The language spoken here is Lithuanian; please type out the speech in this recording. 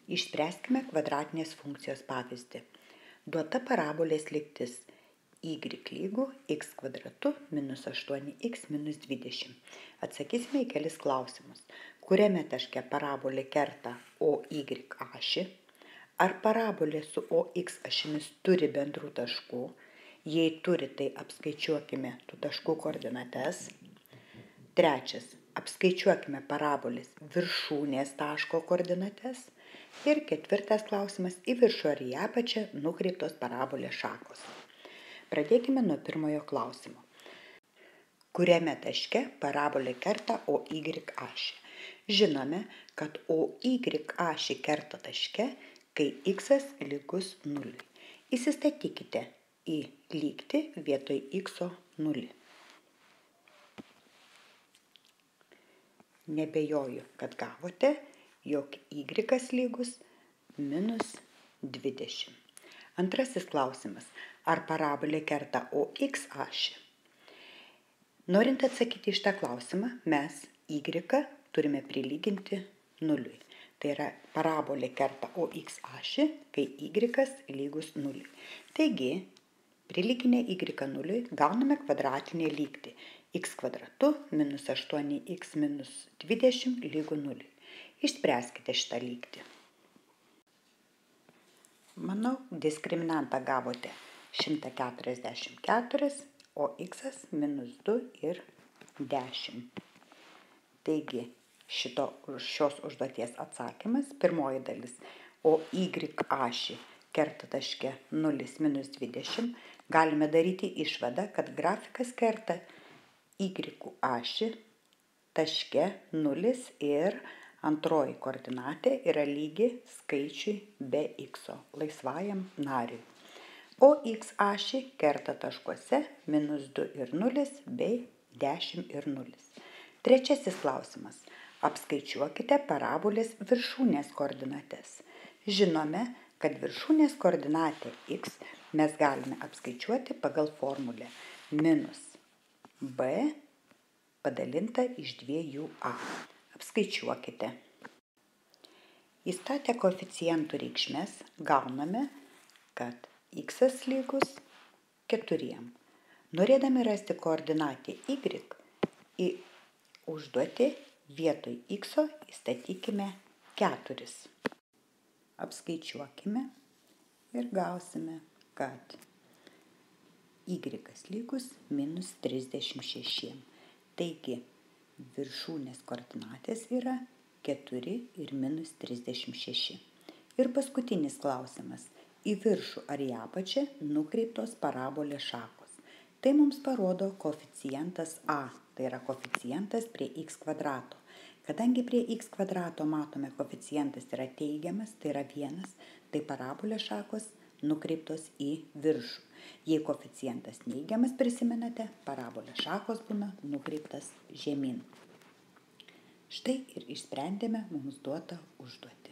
Išspręskime kvadratinės funkcijos pavyzdį. Duota parabolės lygtis y lygu x kvadratu minus 8x minus 20. Atsakysime į kelis klausimus. Kuriame taške parabolė kerta OY ašį? Ar parabolė su OX ašimis turi bendrų taškų? Jei turi, tai apskaičiuokime tų taškų koordinates. Trečias. Apskaičiuokime parabolės viršūnės taško koordinates. Ir ketvirtas klausimas, į viršų ar į apačią nukreiptos parabolės šakos. Pradėkime nuo pirmojo klausimo. Kuriame taške parabolė kerta OY ašį? Žinome, kad OY ašį kerta taške, kai x lygus 0. Įsistatykite į lygtį vietoj x 0. Nebejoju, kad gavote, jog y lygus minus 20. Antrasis klausimas. Ar parabolė kerta OX ašį? Norint atsakyti iš tą klausimą, mes y turime prilyginti 0. Tai yra parabolė kerta OX ašį, kai y lygus 0. Taigi, prilyginę y 0 gauname kvadratinę lygtį x kvadratu minus 8x minus 20 lygu 0. Išspręskite šitą lygtį. Manau, diskriminantą gavote 144, o x minus 2 ir 10. Taigi, šios užduoties atsakymas, pirmoji dalis, o y ašį kerta taške 0 minus 20, galime daryti išvadą, kad grafikas kerta y ašį taške 0 ir antroji koordinatė yra lygi skaičiui be x, laisvajam nariui. O x ašį kerta taškuose minus 2 ir 0 bei 10 ir 0. Trečiasis klausimas. Apskaičiuokite parabolės viršūnės koordinates. Žinome, kad viršūnės koordinatę x mes galime apskaičiuoti pagal formulę minus b padalinta iš 2a. Apskaičiuokite. Įstatę koeficientų reikšmes gauname, kad x lygus 4. Norėdami rasti koordinatę y, į užduotį vietoj x įstatykime 4. Apskaičiuokime ir gausime, kad y lygus minus 36. Taigi, viršūnės koordinatės yra 4 ir minus 36. Ir paskutinis klausimas. Į viršų ar į apačią nukreiptos parabolės šakos. Tai mums parodo koeficientas a, tai yra koeficientas prie x kvadrato. Kadangi prie x kvadrato matome koeficientas yra teigiamas, tai yra 1, tai parabolės šakos nukreiptos į viršų. Jei koeficientas neigiamas, prisimenate, parabolės šakos būna nukreiptas žemyn. Štai ir išsprendėme mums duotą užduotį.